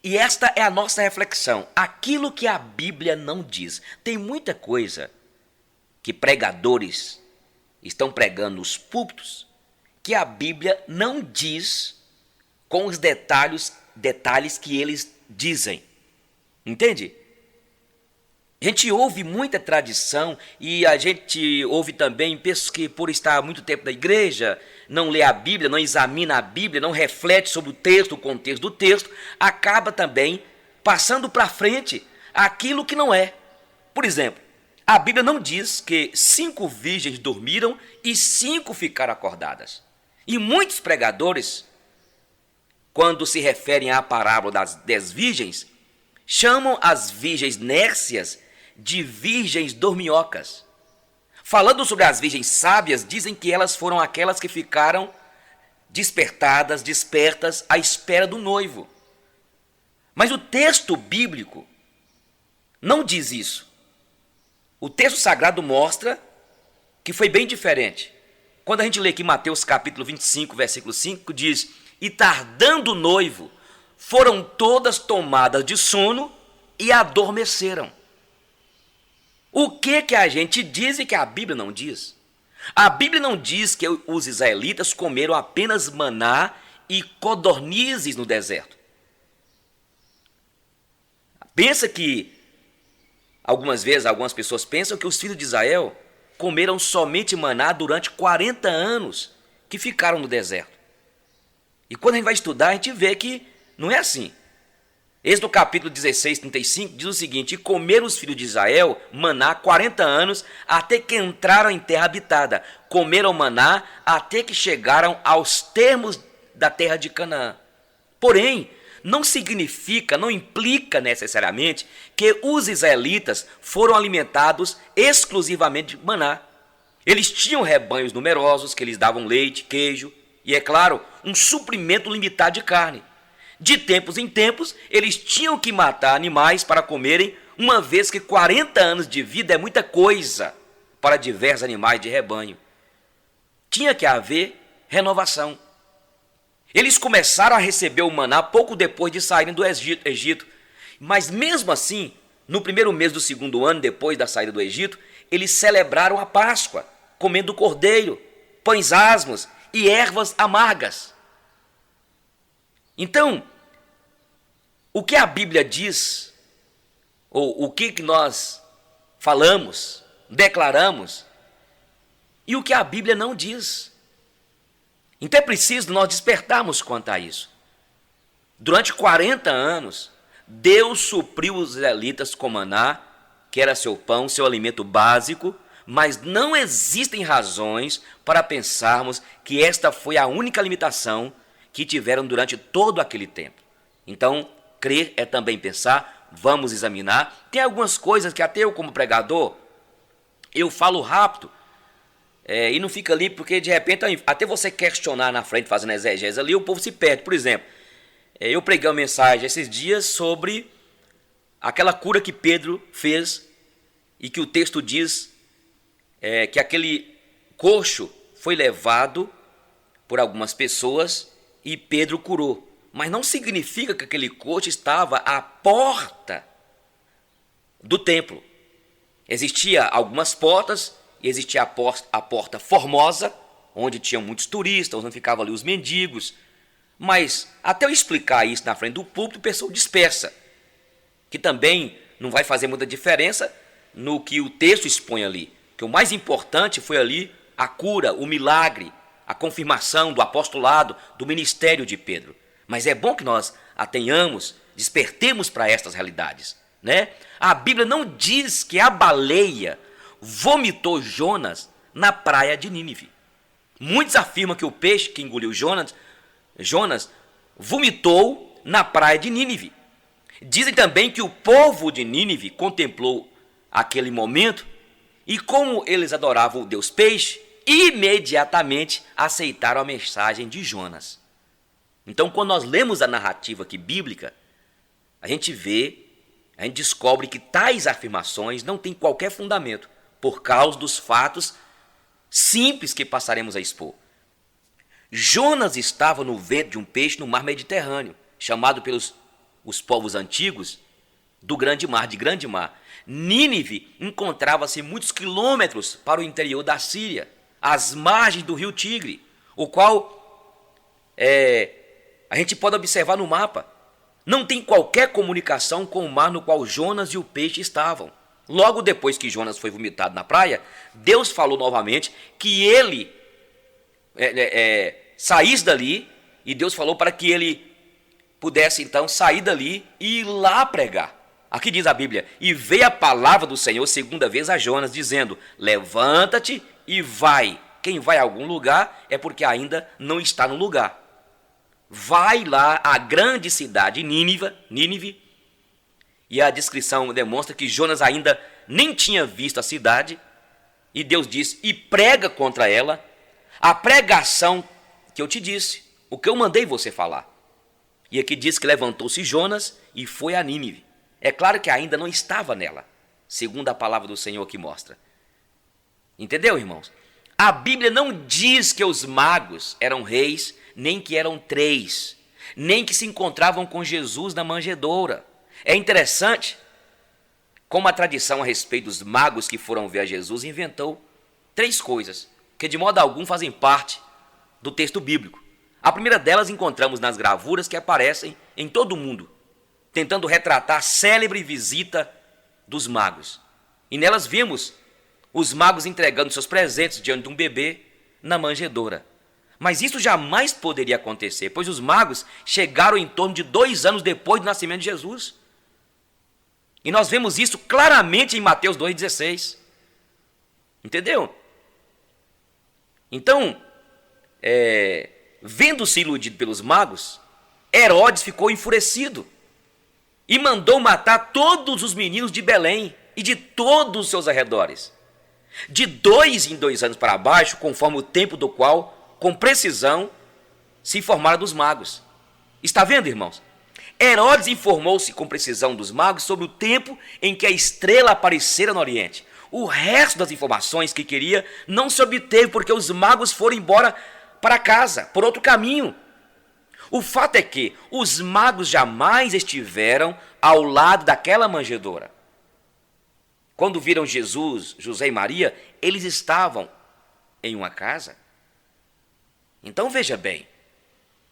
E esta é a nossa reflexão. Aquilo que a Bíblia não diz. Tem muita coisa que pregadores estão pregando nos púlpitos que a Bíblia não diz com os detalhes que eles dizem. Entende? A gente ouve muita tradição e a gente ouve também pessoas que, por estar há muito tempo na igreja, não lê a Bíblia, não examina a Bíblia, não reflete sobre o texto, o contexto do texto, acaba também passando para frente aquilo que não é. Por exemplo, a Bíblia não diz que 5 virgens dormiram e 5 ficaram acordadas. E muitos pregadores, quando se referem à parábola das 10 virgens, chamam as virgens nércias de virgens dorminhocas. Falando sobre as virgens sábias, dizem que elas foram aquelas que ficaram despertas, à espera do noivo. Mas o texto bíblico não diz isso. O texto sagrado mostra que foi bem diferente. Quando a gente lê aqui Mateus capítulo 25, versículo 5, diz: "E tardando o noivo, foram todas tomadas de sono e adormeceram." O que a gente diz e que a Bíblia não diz? A Bíblia não diz que os israelitas comeram apenas maná e codornizes no deserto. Pensa que, algumas vezes, algumas pessoas pensam que os filhos de Israel comeram somente maná durante 40 anos que ficaram no deserto. E quando a gente vai estudar, a gente vê que não é assim. Êxodo capítulo 16, 35 diz o seguinte: "E comeram os filhos de Israel maná 40 anos até que entraram em terra habitada. Comeram maná até que chegaram aos termos da terra de Canaã." Porém, não significa, não implica necessariamente que os israelitas foram alimentados exclusivamente de maná. Eles tinham rebanhos numerosos que lhes davam leite, queijo e, é claro, um suprimento limitado de carne. De tempos em tempos, eles tinham que matar animais para comerem, uma vez que 40 anos de vida é muita coisa para diversos animais de rebanho. Tinha que haver renovação. Eles começaram a receber o maná pouco depois de saírem do Egito. Mas mesmo assim, no primeiro mês do segundo ano, depois da saída do Egito, eles celebraram a Páscoa, comendo cordeiro, pães asmos e ervas amargas. Então, o que a Bíblia diz, ou o que nós falamos, declaramos, e o que a Bíblia não diz. Então é preciso nós despertarmos quanto a isso. Durante 40 anos, Deus supriu os israelitas com maná, que era seu pão, seu alimento básico, mas não existem razões para pensarmos que esta foi a única limitação que tiveram durante todo aquele tempo. Então, crer é também pensar, vamos examinar. Tem algumas coisas que até eu, como pregador, eu falo rápido, e não fica ali porque de repente, até você questionar na frente, fazendo exegese ali, o povo se perde. Por exemplo, eu preguei uma mensagem esses dias sobre aquela cura que Pedro fez e que o texto diz que aquele coxo foi levado por algumas pessoas e Pedro curou. Mas não significa que aquele coxo estava à porta do templo. Existia algumas portas, e existia a porta Formosa, onde tinham muitos turistas, onde ficavam ali os mendigos. Mas até eu explicar isso na frente do púlpito, o pessoal dispersa, que também não vai fazer muita diferença no que o texto expõe ali. Que o mais importante foi ali a cura, o milagre, a confirmação do apostolado, do ministério de Pedro. Mas é bom que nós atenhamos, despertemos para estas realidades, né? A Bíblia não diz que a baleia vomitou Jonas na praia de Nínive. Muitos afirmam que o peixe que engoliu Jonas vomitou na praia de Nínive. Dizem também que o povo de Nínive contemplou aquele momento e, como eles adoravam o Deus peixe, imediatamente aceitaram a mensagem de Jonas. Então, quando nós lemos a narrativa aqui bíblica, a gente descobre que tais afirmações não têm qualquer fundamento, por causa dos fatos simples que passaremos a expor. Jonas estava no ventre de um peixe no mar Mediterrâneo, chamado pelos os povos antigos, do grande mar, de grande mar. Nínive encontrava-se muitos quilômetros para o interior da Síria, às margens do rio Tigre, o qual a gente pode observar no mapa. Não tem qualquer comunicação com o mar no qual Jonas e o peixe estavam. Logo depois que Jonas foi vomitado na praia, Deus falou novamente que ele saísse dali, e Deus falou para que ele pudesse então sair dali e ir lá pregar. Aqui diz a Bíblia: e veio a palavra do Senhor segunda vez a Jonas, dizendo: levanta-te e vai. Quem vai a algum lugar é porque ainda não está no lugar. Vai lá à grande cidade Nínive, e a descrição demonstra que Jonas ainda nem tinha visto a cidade, e Deus diz: e prega contra ela a pregação que eu te disse, o que eu mandei você falar. E aqui diz que levantou-se Jonas e foi a Nínive. É claro que ainda não estava nela, segundo a palavra do Senhor que mostra. Entendeu, irmãos? A Bíblia não diz que os magos eram reis, nem que eram 3, nem que se encontravam com Jesus na manjedoura. É interessante como a tradição a respeito dos magos que foram ver a Jesus inventou 3 coisas, que de modo algum fazem parte do texto bíblico. A primeira delas encontramos nas gravuras que aparecem em todo o mundo, tentando retratar a célebre visita dos magos. E nelas vimos os magos entregando seus presentes diante de um bebê na manjedoura. Mas isso jamais poderia acontecer, pois os magos chegaram em torno de 2 anos depois do nascimento de Jesus. E nós vemos isso claramente em Mateus 2,16. Entendeu? Então, vendo-se iludido pelos magos, Herodes ficou enfurecido e mandou matar todos os meninos de Belém e de todos os seus arredores, de 2 em 2 anos para baixo, conforme o tempo do qual, com precisão, se informaram dos magos. Está vendo, irmãos? Herodes informou-se com precisão dos magos sobre o tempo em que a estrela aparecera no Oriente. O resto das informações que queria não se obteve, porque os magos foram embora para casa, por outro caminho. O fato é que os magos jamais estiveram ao lado daquela manjedoura. Quando viram Jesus, José e Maria, eles estavam em uma casa. Então veja bem,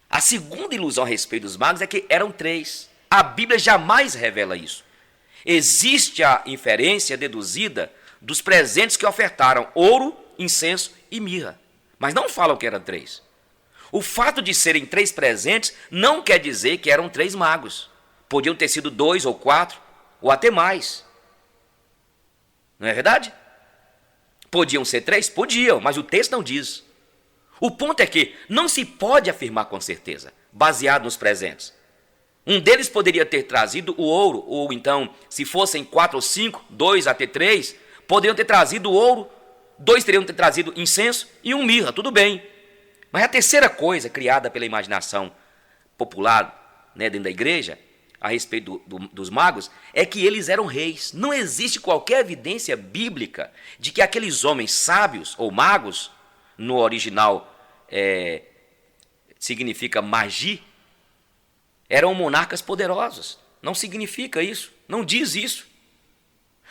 a segunda ilusão a respeito dos magos é que eram 3. A Bíblia jamais revela isso. Existe a inferência deduzida dos presentes que ofertaram ouro, incenso e mirra, mas não falam que eram 3. O fato de serem 3 presentes não quer dizer que eram 3 magos. Podiam ter sido 2 ou 4, ou até mais. Não é verdade? Podiam ser 3? Podiam, mas o texto não diz. O ponto é que não se pode afirmar com certeza, baseado nos presentes. Um deles poderia ter trazido o ouro, ou então, se fossem 4 ou 5, 2 até 3, poderiam ter trazido o ouro, 2 teriam ter trazido incenso e um mirra, tudo bem. Mas a terceira coisa criada pela imaginação popular, dentro da igreja, a respeito dos magos, é que eles eram reis. Não existe qualquer evidência bíblica de que aqueles homens sábios ou magos, no original significa magi, eram monarcas poderosos. Não significa isso, não diz isso.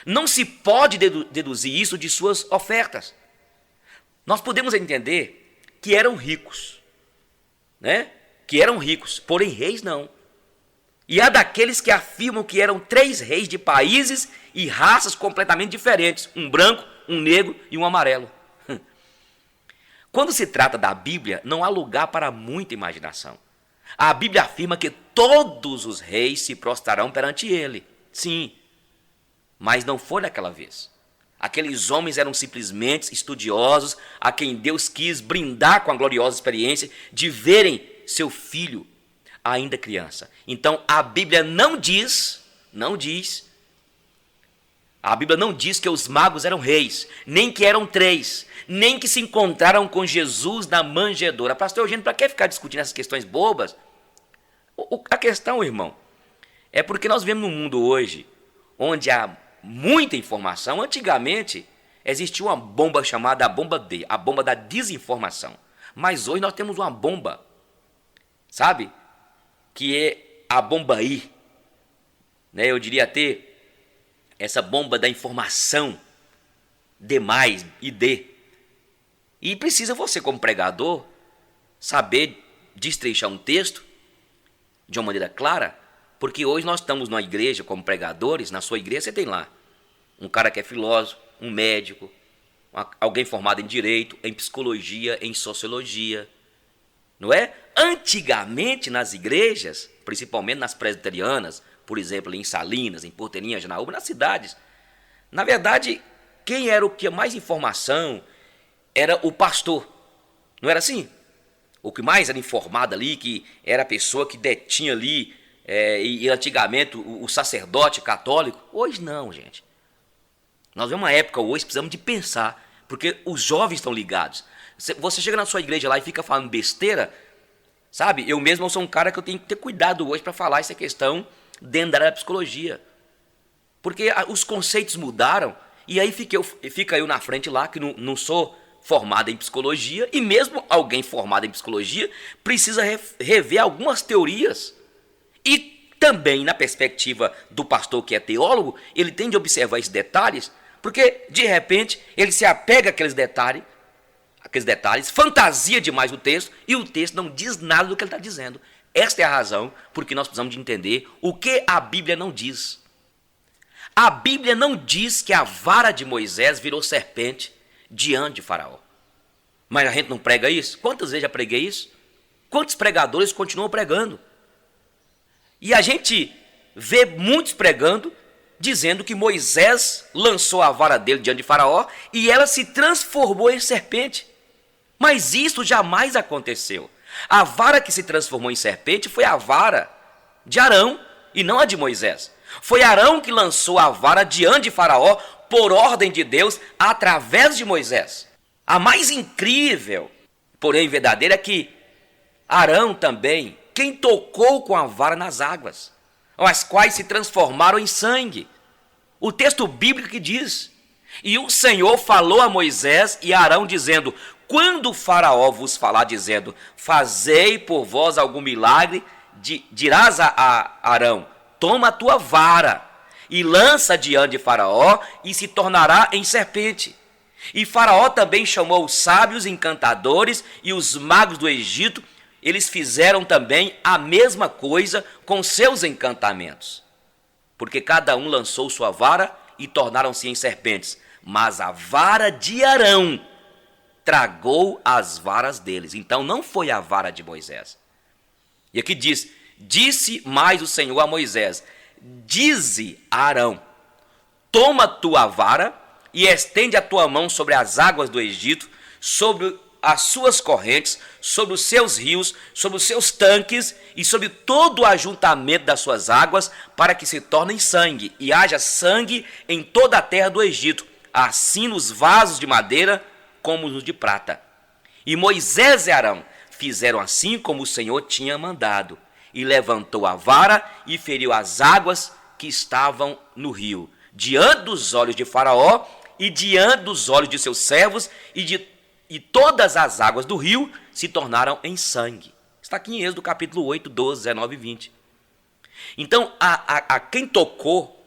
Não se pode deduzir isso de suas ofertas. Nós podemos entender que eram ricos, que eram ricos, porém reis não. E há daqueles que afirmam que eram 3 reis de países e raças completamente diferentes, um branco, um negro e um amarelo. Quando se trata da Bíblia, não há lugar para muita imaginação. A Bíblia afirma que todos os reis se prostrarão perante ele. Sim, mas não foi daquela vez. Aqueles homens eram simplesmente estudiosos a quem Deus quis brindar com a gloriosa experiência de verem seu filho ainda criança. Então a Bíblia não diz, a Bíblia não diz que os magos eram reis, nem que eram 3, nem que se encontraram com Jesus na manjedoura. Pastor Eugênio, para que ficar discutindo essas questões bobas? A questão, irmão, é porque nós vivemos num mundo hoje onde há muita informação. Antigamente existia uma bomba chamada a bomba da desinformação. Mas hoje nós temos uma bomba, sabe? Que é a bomba I, né? Eu diria ter essa bomba da informação demais e dê. E precisa você, como pregador, saber destrechar um texto de uma maneira clara, porque hoje nós estamos numa igreja como pregadores. Na sua igreja você tem lá um cara que é filósofo, um médico, alguém formado em direito, em psicologia, em sociologia, não é? Antigamente nas igrejas, principalmente nas presbiterianas, por exemplo, ali em Salinas, em Porteirinha, Janaúba, nas cidades, na verdade, quem era o que mais informação era o pastor, não era assim? O que mais era informado ali, que era a pessoa que detinha ali, e antigamente o sacerdote católico. Hoje não, gente. Nós vemos uma época hoje, precisamos de pensar, porque os jovens estão ligados. Você chega na sua igreja lá e fica falando besteira, sabe? Eu mesmo sou um cara que eu tenho que ter cuidado hoje para falar essa questão dentro da área da psicologia. Porque os conceitos mudaram, e aí fica eu na frente lá, que não sou formado em psicologia, e mesmo alguém formado em psicologia precisa rever algumas teorias. E também, na perspectiva do pastor que é teólogo, ele tem de observar esses detalhes, porque de repente ele se apega àqueles detalhes, fantasia demais o texto, e o texto não diz nada do que ele está dizendo. Esta é a razão porque nós precisamos de entender o que a Bíblia não diz. A Bíblia não diz que a vara de Moisés virou serpente diante de Faraó. Mas a gente não prega isso? Quantas vezes já preguei isso? Quantos pregadores continuam pregando? E a gente vê muitos pregando, dizendo que Moisés lançou a vara dele diante de Faraó e ela se transformou em serpente. Mas isso jamais aconteceu. A vara que se transformou em serpente foi a vara de Arão e não a de Moisés. Foi Arão que lançou a vara diante de Faraó por ordem de Deus através de Moisés. A mais incrível, porém verdadeira, é que Arão também, quem tocou com a vara nas águas, as quais se transformaram em sangue. O texto bíblico que diz: e o Senhor falou a Moisés e a Arão dizendo: quando o Faraó vos falar dizendo, fazei por vós algum milagre, dirás a Arão, toma a tua vara e lança diante de Faraó, e se tornará em serpente. E Faraó também chamou os sábios encantadores e os magos do Egito. Eles fizeram também a mesma coisa com seus encantamentos, porque cada um lançou sua vara e tornaram-se em serpentes. Mas a vara de Arão tragou as varas deles. Então não foi a vara de Moisés. E aqui diz: disse mais o Senhor a Moisés: dize a Arão, toma tua vara e estende a tua mão sobre as águas do Egito, sobre as suas correntes, sobre os seus rios, sobre os seus tanques e sobre todo o ajuntamento das suas águas, para que se tornem sangue, e haja sangue em toda a terra do Egito, assim nos vasos de madeira como nos de prata. E Moisés e Arão fizeram assim como o Senhor tinha mandado, e levantou a vara e feriu as águas que estavam no rio, diante dos olhos de Faraó e diante dos olhos de seus servos, e todas as águas do rio se tornaram em sangue. Está aqui em Êxodo capítulo 8, 12, 19 e 20. Então, a quem tocou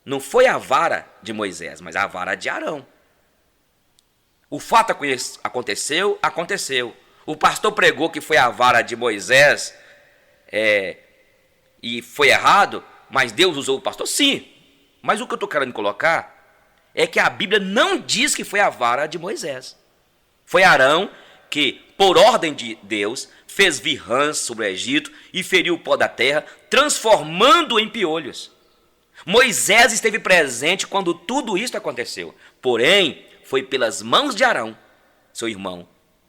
não foi a vara de Moisés, mas a vara de Arão. O fato aconteceu. O pastor pregou que foi a vara de Moisés e foi errado, mas Deus usou o pastor? Sim. Mas o que eu estou querendo colocar é que a Bíblia não diz que foi a vara de Moisés. Foi Arão que, por ordem de Deus, fez vir rãs sobre o Egito e feriu o pó da terra, transformando-o em piolhos. Moisés esteve presente quando tudo isso aconteceu. Porém, foi pelas mãos de Arão, seu irmão,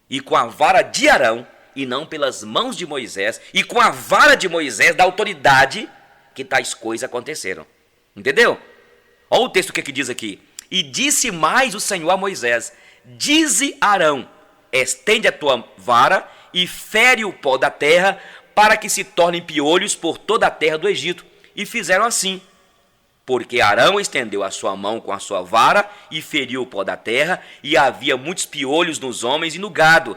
e com a vara de Arão, e não pelas mãos de Moisés, e com a vara de Moisés, da autoridade, que tais coisas aconteceram. Entendeu? Olha o texto que diz aqui. E disse mais o Senhor a Moisés: dize a Arão, estende a tua vara e fere o pó da terra, para que se tornem piolhos por toda a terra do Egito. E fizeram assim. Porque Arão estendeu a sua mão com a sua vara e feriu o pó da terra, e havia muitos piolhos nos homens e no gado.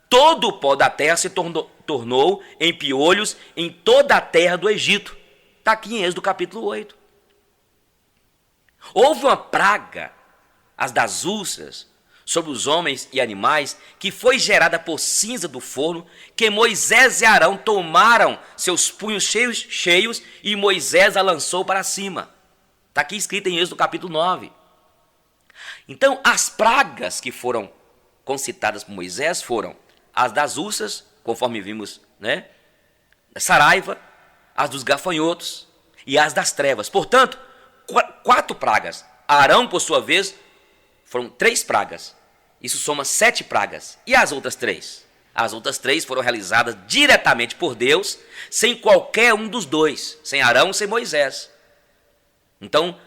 Todo o pó da terra se tornou em piolhos em toda a terra do Egito. Está aqui em Êxodo capítulo 8. Houve uma praga, as das úlceras, sobre os homens e animais, que foi gerada por cinza do forno, que Moisés e Arão tomaram seus punhos cheios e Moisés a lançou para cima. Está aqui escrito em Êxodo capítulo 9. Então, as pragas que foram concitadas por Moisés foram as das úlceras, conforme vimos, né? Saraiva, as dos gafanhotos e as das trevas. Portanto, 4 pragas. Arão, por sua vez, foram 3 pragas. Isso soma 7 pragas. E as outras 3? As outras 3 foram realizadas diretamente por Deus, sem qualquer um dos dois, sem Arão, sem Moisés. Então,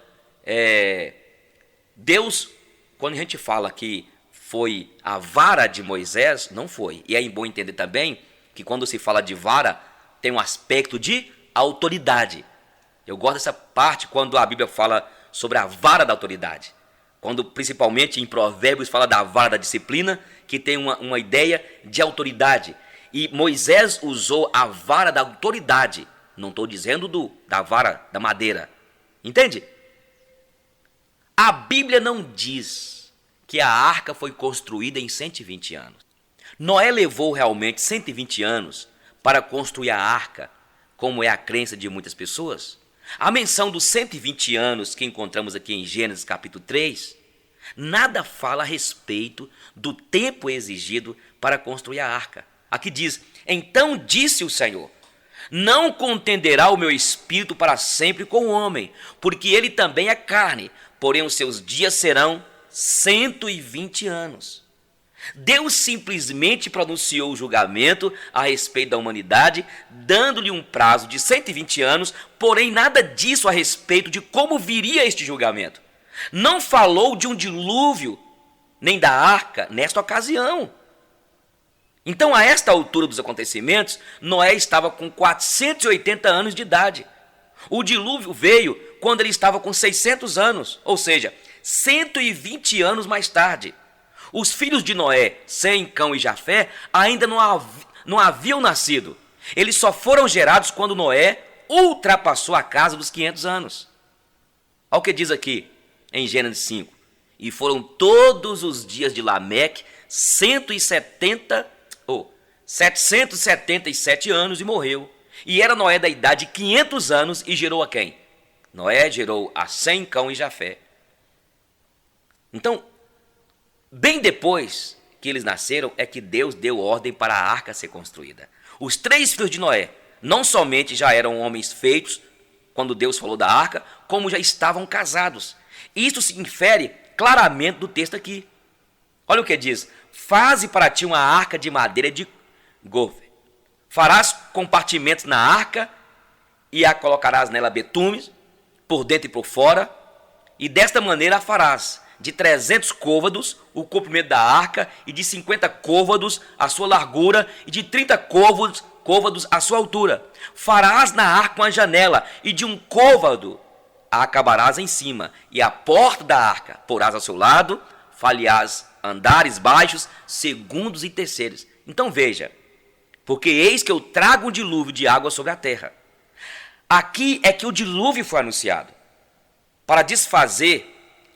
Deus, quando a gente fala que foi a vara de Moisés, não foi. E é bom entender também que quando se fala de vara, tem um aspecto de autoridade. Eu gosto dessa parte quando a Bíblia fala sobre a vara da autoridade. Quando principalmente em Provérbios fala da vara da disciplina, que tem uma ideia de autoridade. E Moisés usou a vara da autoridade. Não estou dizendo da vara da madeira. Entende? A Bíblia não diz que a arca foi construída em 120 anos. Noé levou realmente 120 anos para construir a arca, como é a crença de muitas pessoas? A menção dos 120 anos que encontramos aqui em Gênesis capítulo 3, nada fala a respeito do tempo exigido para construir a arca. Aqui diz, então disse o Senhor, não contenderá o meu espírito para sempre com o homem, porque ele também é carne, porém os seus dias serão 120 anos. Deus simplesmente pronunciou o julgamento a respeito da humanidade, dando-lhe um prazo de 120 anos, porém nada disso a respeito de como viria este julgamento. Não falou de um dilúvio, nem da arca nesta ocasião. Então, a esta altura dos acontecimentos, Noé estava com 480 anos de idade. O dilúvio veio quando ele estava com 600 anos, ou seja, 120 anos mais tarde. Os filhos de Noé, Sem, Cão e Jafé, ainda não haviam nascido. Eles só foram gerados quando Noé ultrapassou a casa dos 500 anos. Olha o que diz aqui em Gênesis 5. E foram todos os dias de Lameque 777 anos e morreu. E era Noé da idade de 500 anos e gerou a quem? Noé gerou a Sem, Cão e Jafé. Então, bem depois que eles nasceram, é que Deus deu ordem para a arca ser construída. Os 3 filhos de Noé não somente já eram homens feitos, quando Deus falou da arca, como já estavam casados. Isso se infere claramente do texto aqui. Olha o que diz. Faze para ti uma arca de madeira de gofe. Farás compartimentos na arca e a colocarás nela betumes, por dentro e por fora, e desta maneira a farás. De 300 côvados o comprimento da arca, e de 50 côvados a sua largura, e de 30 côvados a sua altura. Farás na arca uma janela, e de 1 côvado a acabarás em cima, e a porta da arca porás ao seu lado, falharás andares baixos, segundos e terceiros. Então veja, porque eis que eu trago um dilúvio de água sobre a terra. Aqui é que o dilúvio foi anunciado, para desfazer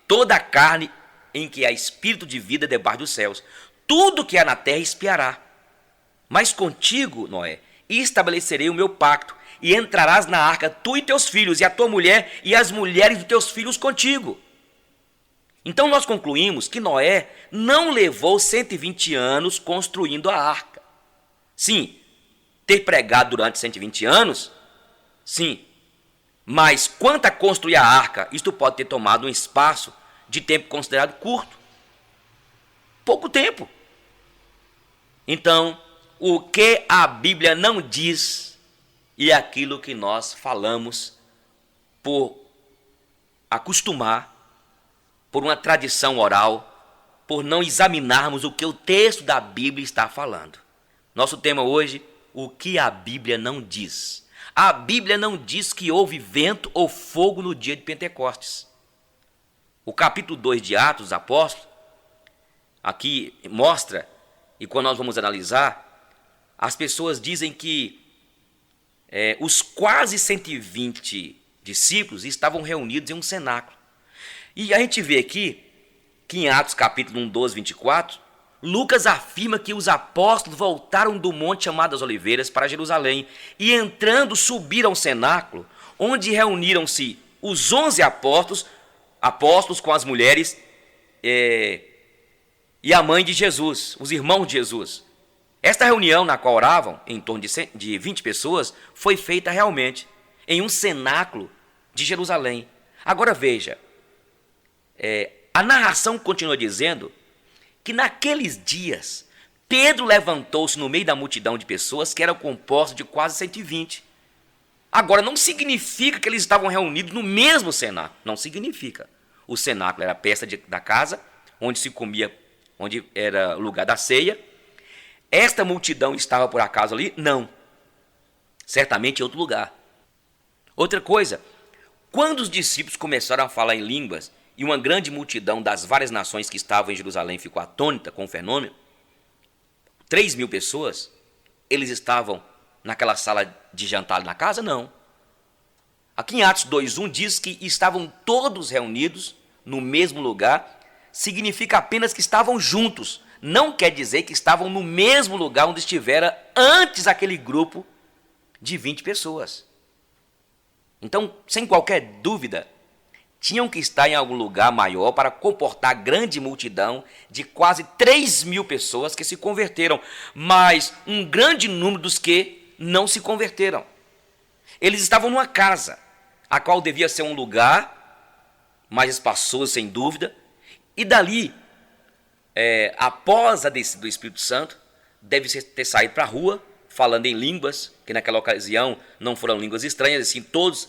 toda a carne em que há espírito de vida debaixo dos céus. Tudo que há na terra expiará. Mas contigo, Noé, estabelecerei o meu pacto, e entrarás na arca, tu e teus filhos, e a tua mulher, e as mulheres dos teus filhos contigo. Então nós concluímos que Noé não levou 120 anos construindo a arca. Sim, ter pregado durante 120 anos, sim. Mas quanto a construir a arca, isto pode ter tomado um espaço de tempo considerado curto. Pouco tempo. Então, o que a Bíblia não diz e aquilo que nós falamos por acostumar, por uma tradição oral, por não examinarmos o que o texto da Bíblia está falando. Nosso tema hoje, o que a Bíblia não diz. A Bíblia não diz que houve vento ou fogo no dia de Pentecostes. O capítulo 2 de Atos dos Apóstolos, aqui mostra, e quando nós vamos analisar, as pessoas dizem que os quase 120 discípulos estavam reunidos em um cenáculo. E a gente vê aqui que em Atos capítulo 1, 12, 24, Lucas afirma que os apóstolos voltaram do monte chamado das Oliveiras para Jerusalém e entrando subiram ao cenáculo, onde reuniram-se os 11 apóstolos com as mulheres e a mãe de Jesus, os irmãos de Jesus. Esta reunião, na qual oravam em torno de 20 pessoas, foi feita realmente em um cenáculo de Jerusalém. Agora veja, a narração continua dizendo que naqueles dias Pedro levantou-se no meio da multidão de pessoas que era composta de quase 120. Agora, não significa que eles estavam reunidos no mesmo cenáculo. Não significa. O cenáculo era a peça da casa, onde se comia, onde era o lugar da ceia. Esta multidão estava por acaso ali? Não. Certamente em outro lugar. Outra coisa, quando os discípulos começaram a falar em línguas e uma grande multidão das várias nações que estavam em Jerusalém ficou atônita com o fenômeno, 3.000 pessoas, eles estavam naquela sala de jantar na casa? Não. Aqui em Atos 2:1 diz que estavam todos reunidos no mesmo lugar, significa apenas que estavam juntos. Não quer dizer que estavam no mesmo lugar onde estivera antes aquele grupo de 20 pessoas. Então, sem qualquer dúvida, tinham que estar em algum lugar maior para comportar grande multidão de quase 3.000 pessoas que se converteram, mas um grande número dos que não se converteram. Eles estavam numa casa, a qual devia ser um lugar mais espaçoso, sem dúvida, e dali, após a descida do Espírito Santo, deve ter saído para a rua, falando em línguas, que naquela ocasião não foram línguas estranhas, assim, todos,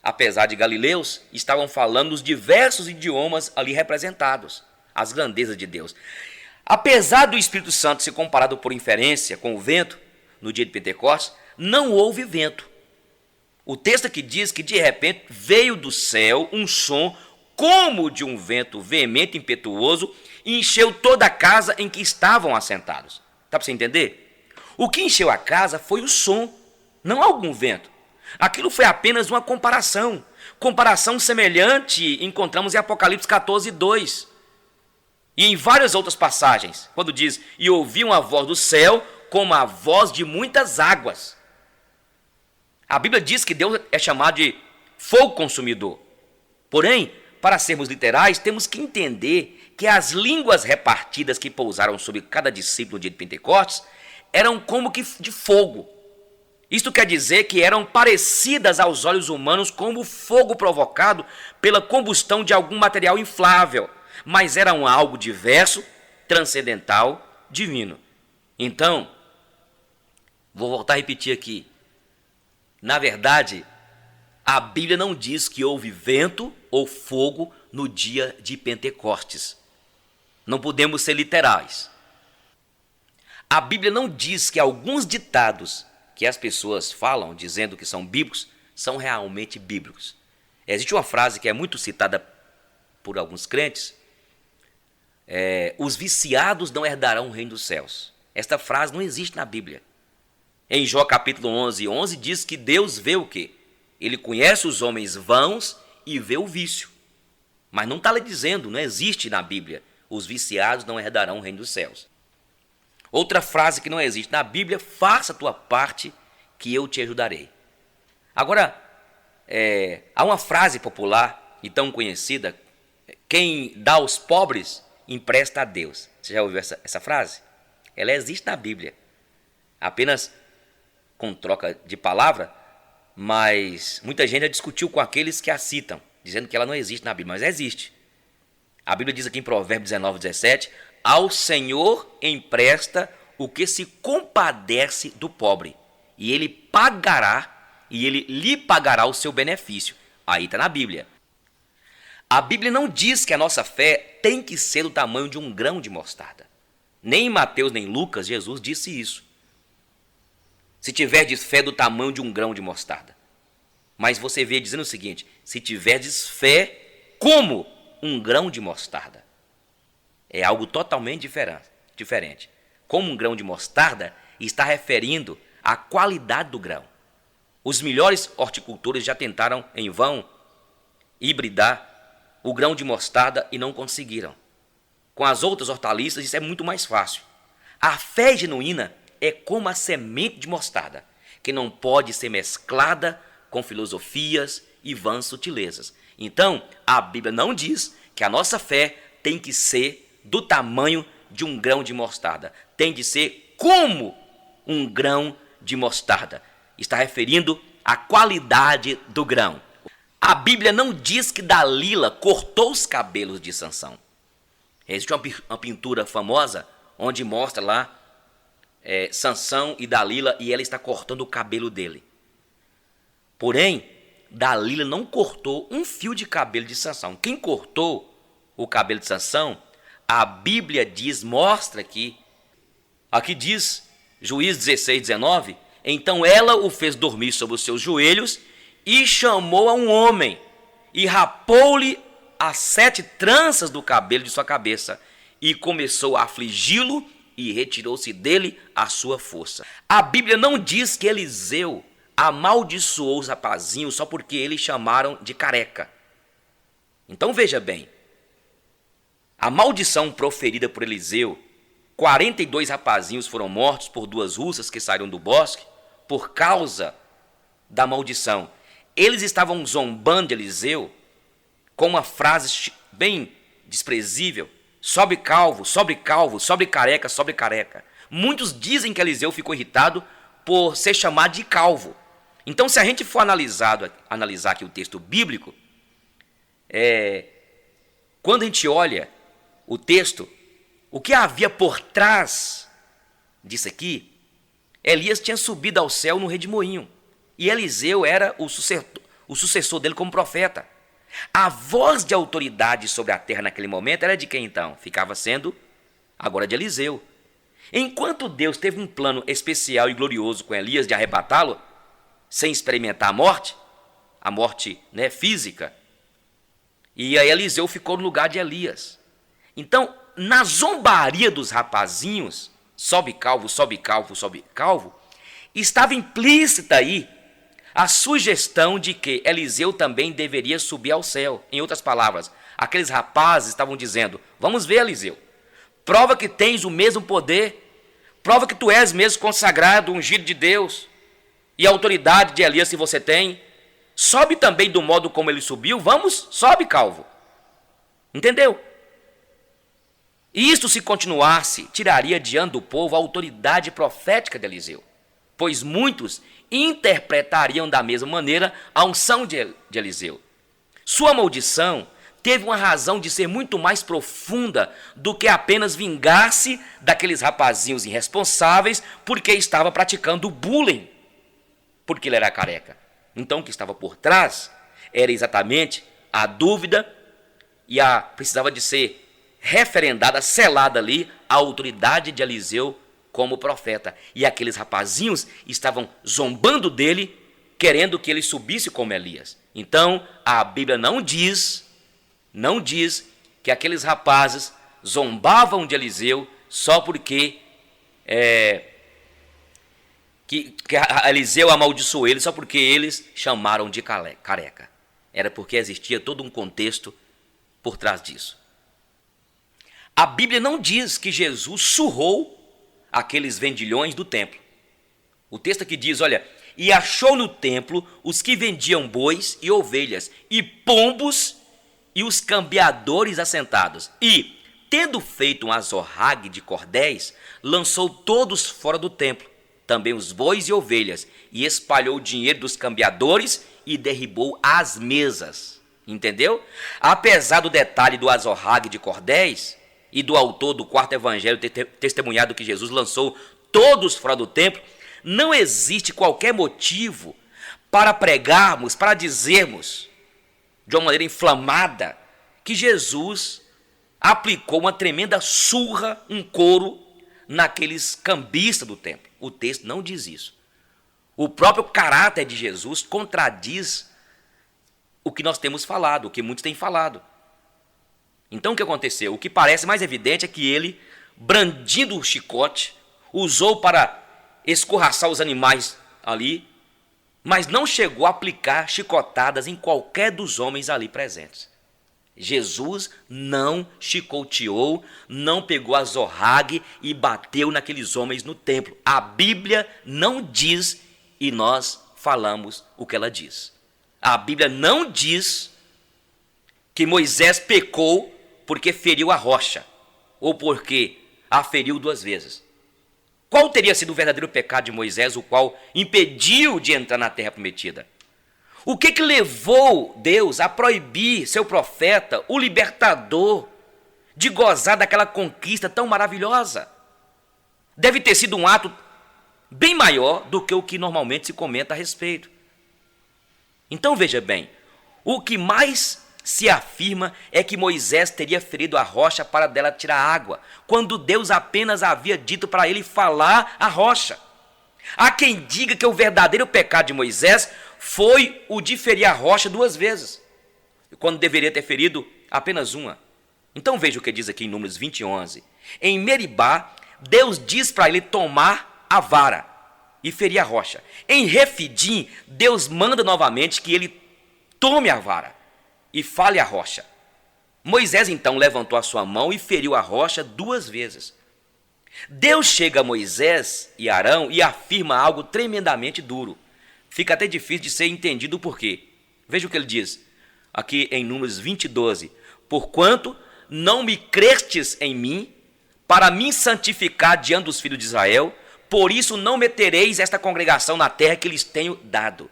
apesar de galileus, estavam falando os diversos idiomas ali representados, as grandezas de Deus. Apesar do Espírito Santo ser comparado por inferência com o vento, no dia de Pentecostes, não houve vento. O texto aqui diz que de repente veio do céu um som como de um vento veemente e impetuoso e encheu toda a casa em que estavam assentados. Dá para você entender? O que encheu a casa foi o som, não algum vento. Aquilo foi apenas uma comparação. Comparação semelhante encontramos em Apocalipse 14:2. E em várias outras passagens, quando diz, e ouvi uma voz do céu como a voz de muitas águas. A Bíblia diz que Deus é chamado de fogo consumidor. Porém, para sermos literais, temos que entender que as línguas repartidas que pousaram sobre cada discípulo no dia de Pentecostes eram como que de fogo. Isto quer dizer que eram parecidas aos olhos humanos como fogo provocado pela combustão de algum material inflável, mas eram algo diverso, transcendental, divino. Então, vou voltar a repetir aqui. Na verdade, a Bíblia não diz que houve vento ou fogo no dia de Pentecostes. Não podemos ser literais. A Bíblia não diz que alguns ditados que as pessoas falam, dizendo que são bíblicos, são realmente bíblicos. Existe uma frase que é muito citada por alguns crentes, os viciados não herdarão o reino dos céus. Esta frase não existe na Bíblia. Em Jó capítulo 11:11 diz que Deus vê o quê? Ele conhece os homens vãos e vê o vício. Mas não está lhe dizendo, não existe na Bíblia, os viciados não herdarão o reino dos céus. Outra frase que não existe na Bíblia, faça a tua parte que eu te ajudarei. Agora, há uma frase popular e tão conhecida, quem dá aos pobres, empresta a Deus. Você já ouviu essa frase? Ela existe na Bíblia, apenas com troca de palavra, mas muita gente já discutiu com aqueles que a citam, dizendo que ela não existe na Bíblia, mas existe. A Bíblia diz aqui em Provérbios 19:17, ao Senhor empresta o que se compadece do pobre, e ele lhe pagará o seu benefício. Aí está na Bíblia. A Bíblia não diz que a nossa fé tem que ser do tamanho de um grão de mostarda. Nem em Mateus nem em Lucas Jesus disse isso. Se tiverdes fé do tamanho de um grão de mostarda. Mas você vê dizendo o seguinte, se tiverdes fé como um grão de mostarda. É algo totalmente diferente. Como um grão de mostarda está referindo à qualidade do grão. Os melhores horticultores já tentaram em vão hibridar o grão de mostarda e não conseguiram. Com as outras hortaliças isso é muito mais fácil. A fé genuína é como a semente de mostarda, que não pode ser mesclada com filosofias e vãs sutilezas. Então, a Bíblia não diz que a nossa fé tem que ser do tamanho de um grão de mostarda. Tem de ser como um grão de mostarda. Está referindo à qualidade do grão. A Bíblia não diz que Dalila cortou os cabelos de Sansão. Existe uma pintura famosa onde mostra lá Sansão e Dalila e ela está cortando o cabelo dele. Porém, Dalila não cortou um fio de cabelo de Sansão. Quem cortou o cabelo de Sansão, a Bíblia diz, mostra aqui diz, Juízes 16:19, então ela o fez dormir sobre os seus joelhos e chamou a um homem e rapou-lhe as 7 tranças do cabelo de sua cabeça e começou a afligi-lo e retirou-se dele a sua força. A Bíblia não diz que Eliseu amaldiçoou os rapazinhos só porque eles chamaram de careca. Então veja bem, a maldição proferida por Eliseu, 42 rapazinhos foram mortos por 2 russas que saíram do bosque por causa da maldição. Eles estavam zombando de Eliseu com uma frase bem desprezível: sobe calvo, sobe calvo, sobe careca, sobe careca. Muitos dizem que Eliseu ficou irritado por ser chamado de calvo. Então, se a gente for analisar aqui o texto bíblico, quando a gente olha o texto, o que havia por trás disso aqui, Elias tinha subido ao céu no redemoinho, e Eliseu era o sucessor dele como profeta. A voz de autoridade sobre a terra naquele momento era de quem então? Ficava sendo agora de Eliseu. Enquanto Deus teve um plano especial e glorioso com Elias de arrebatá-lo, sem experimentar a morte física, e aí Eliseu ficou no lugar de Elias. Então, na zombaria dos rapazinhos, sobe calvo, sobe calvo, sobe calvo, estava implícita aí a sugestão de que Eliseu também deveria subir ao céu. Em outras palavras, aqueles rapazes estavam dizendo: vamos ver, Eliseu, prova que tens o mesmo poder, prova que tu és mesmo consagrado, ungido de Deus, e a autoridade de Elias se você tem, sobe também do modo como ele subiu, vamos, sobe calvo. Entendeu? E isto, se continuasse, tiraria diante do povo a autoridade profética de Eliseu, pois muitos interpretariam da mesma maneira a unção de Eliseu. Sua maldição teve uma razão de ser muito mais profunda do que apenas vingar-se daqueles rapazinhos irresponsáveis porque estava praticando bullying, porque ele era careca. Então o que estava por trás era exatamente a dúvida e precisava de ser referendada, selada ali a autoridade de Eliseu como profeta. E aqueles rapazinhos estavam zombando dele, querendo que ele subisse como Elias. Então, a Bíblia não diz que aqueles rapazes zombavam de Eliseu só porque que Eliseu amaldiçoou eles, só porque eles chamaram de careca. Era porque existia todo um contexto por trás disso. A Bíblia não diz que Jesus surrou aqueles vendilhões do templo. O texto aqui diz, olha, e achou no templo os que vendiam bois e ovelhas, e pombos, e os cambiadores assentados. E, tendo feito um azorrague de cordéis, lançou todos fora do templo, também os bois e ovelhas, e espalhou o dinheiro dos cambiadores e derribou as mesas. Entendeu? Apesar do detalhe do azorrague de cordéis, e do autor do 4º evangelho ter testemunhado que Jesus lançou todos fora do templo, não existe qualquer motivo para pregarmos, para dizermos de uma maneira inflamada que Jesus aplicou uma tremenda surra, um couro naqueles cambistas do templo. O texto não diz isso. O próprio caráter de Jesus contradiz o que nós temos falado, o que muitos têm falado. Então o que aconteceu? O que parece mais evidente é que ele, brandindo o chicote, usou para escorraçar os animais ali, mas não chegou a aplicar chicotadas em qualquer dos homens ali presentes. Jesus não chicoteou, não pegou a zorrague e bateu naqueles homens no templo. A Bíblia não diz e nós falamos o que ela diz. A Bíblia não diz que Moisés pecou porque feriu a rocha ou porque a feriu 2 vezes. Qual teria sido o verdadeiro pecado de Moisés, o qual impediu de entrar na terra prometida? O que levou Deus a proibir seu profeta, o libertador, de gozar daquela conquista tão maravilhosa? Deve ter sido um ato bem maior do que o que normalmente se comenta a respeito. Então veja bem, o que mais se afirma é que Moisés teria ferido a rocha para dela tirar água, quando Deus apenas havia dito para ele falar a rocha. Há quem diga que o verdadeiro pecado de Moisés foi o de ferir a rocha 2 vezes, quando deveria ter ferido apenas uma. Então veja o que diz aqui em Números 20:11. Em Meribá, Deus diz para ele tomar a vara e ferir a rocha. Em Refidim, Deus manda novamente que ele tome a vara e fale a rocha. Moisés então levantou a sua mão e feriu a rocha 2 vezes. Deus chega a Moisés e Arão e afirma algo tremendamente duro. Fica até difícil de ser entendido o porquê. Veja o que ele diz aqui em Números 20:12. Porquanto não me crestes em mim, para me santificar diante dos filhos de Israel, por isso não metereis esta congregação na terra que lhes tenho dado.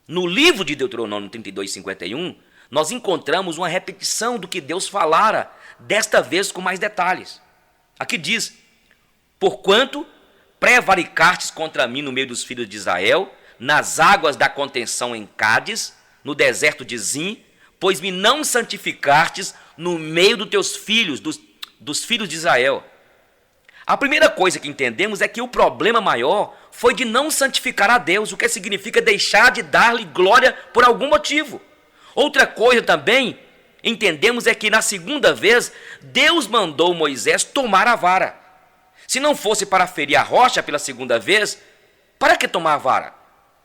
No livro de Deuteronômio 32:51, nós encontramos uma repetição do que Deus falara, desta vez com mais detalhes. Aqui diz: porquanto prevaricastes contra mim no meio dos filhos de Israel, nas águas da contenção em Cádiz, no deserto de Zim, pois me não santificastes no meio dos teus filhos, dos filhos de Israel. A primeira coisa que entendemos é que o problema maior foi de não santificar a Deus, o que significa deixar de dar-lhe glória por algum motivo. Outra coisa também entendemos é que na segunda vez, Deus mandou Moisés tomar a vara. Se não fosse para ferir a rocha pela segunda vez, para que tomar a vara?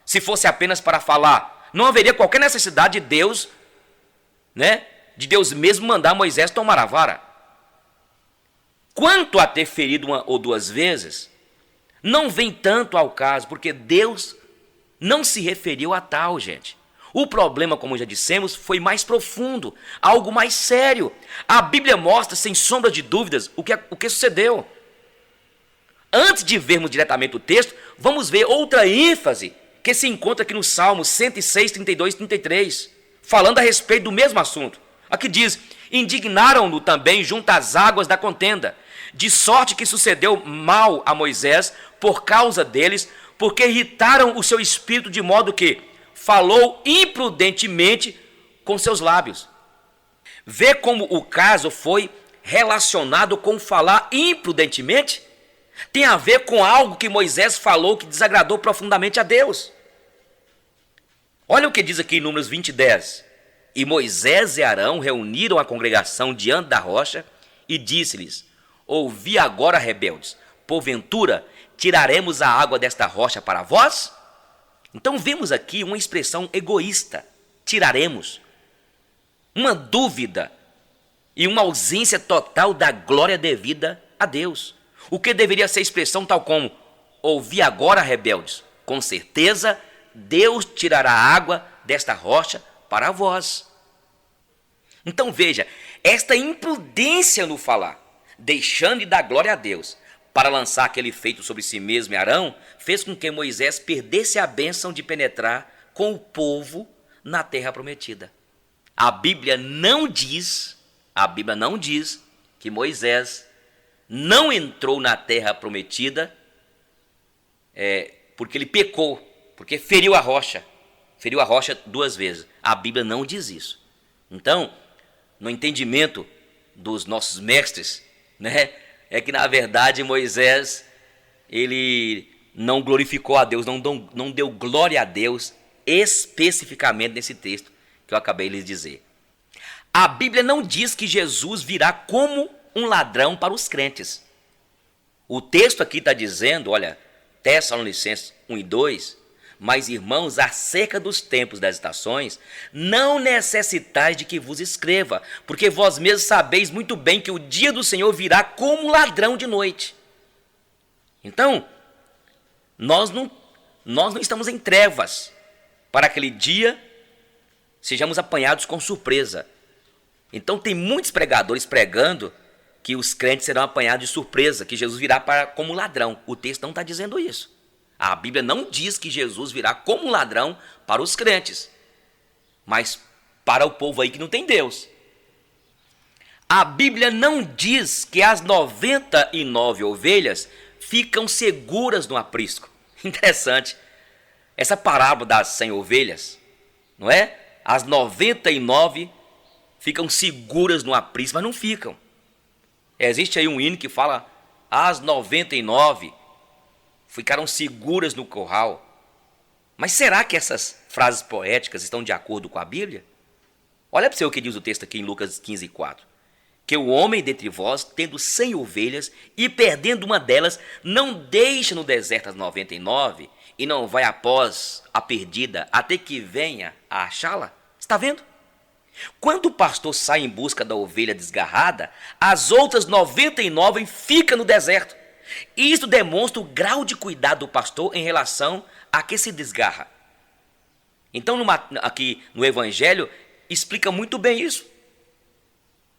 Se fosse apenas para falar, não haveria qualquer necessidade de Deus, de Deus mesmo mandar Moisés tomar a vara. Quanto a ter ferido 1 ou 2 vezes, não vem tanto ao caso, porque Deus não se referiu a tal, gente. O problema, como já dissemos, foi mais profundo, algo mais sério. A Bíblia mostra, sem sombra de dúvidas, o que sucedeu. Antes de vermos diretamente o texto, vamos ver outra ênfase que se encontra aqui no Salmo 106, 32 e 33, falando a respeito do mesmo assunto. Aqui diz: indignaram-no também junto às águas da contenda, de sorte que sucedeu mal a Moisés por causa deles, porque irritaram o seu espírito de modo que falou imprudentemente com seus lábios. Vê como o caso foi relacionado com falar imprudentemente? Tem a ver com algo que Moisés falou que desagradou profundamente a Deus. Olha o que diz aqui em Números 20:10. E Moisés e Arão reuniram a congregação diante da rocha e disse-lhes: ouvi agora, rebeldes, porventura tiraremos a água desta rocha para vós? Então vemos aqui uma expressão egoísta: tiraremos. Uma dúvida e uma ausência total da glória devida a Deus. O que deveria ser expressão tal como: ouvi agora, rebeldes, com certeza Deus tirará a água desta rocha para vós. Então veja, esta imprudência no falar, deixando de dar glória a Deus, para lançar aquele feito sobre si mesmo e Arão, fez com que Moisés perdesse a bênção de penetrar com o povo na terra prometida. A Bíblia não diz que Moisés não entrou na terra prometida porque ele pecou, porque feriu a rocha 2 vezes. A Bíblia não diz isso. Então, no entendimento dos nossos mestres, é que na verdade Moisés, ele não glorificou a Deus, não deu glória a Deus especificamente nesse texto que eu acabei de lhes dizer. A Bíblia não diz que Jesus virá como um ladrão para os crentes. O texto aqui está dizendo, olha, Tessalonicenses 1 e 2, Mas, irmãos, acerca dos tempos das estações, não necessitais de que vos escreva, porque vós mesmos sabeis muito bem que o dia do Senhor virá como ladrão de noite. Então, nós não estamos em trevas para aquele dia sejamos apanhados com surpresa. Então tem muitos pregadores pregando que os crentes serão apanhados de surpresa, que Jesus virá como ladrão. O texto não está dizendo isso. A Bíblia não diz que Jesus virá como ladrão para os crentes, mas para o povo aí que não tem Deus. A Bíblia não diz que as 99 ovelhas ficam seguras no aprisco. Interessante. Essa parábola das 100 ovelhas, não é? As 99 ficam seguras no aprisco, mas não ficam. Existe aí um hino que fala: as 99 ficaram seguras no curral. Mas será que essas frases poéticas estão de acordo com a Bíblia? Olha para você o que diz o texto aqui em Lucas 15:4. Que o homem dentre vós, tendo 100 ovelhas e perdendo uma delas, não deixa no deserto as 99 e não vai após a perdida até que venha a achá-la? Está vendo? Quando o pastor sai em busca da ovelha desgarrada, as outras 99 ficam no deserto. Isso demonstra o grau de cuidado do pastor em relação a que se desgarra. Então, aqui no Evangelho, explica muito bem isso.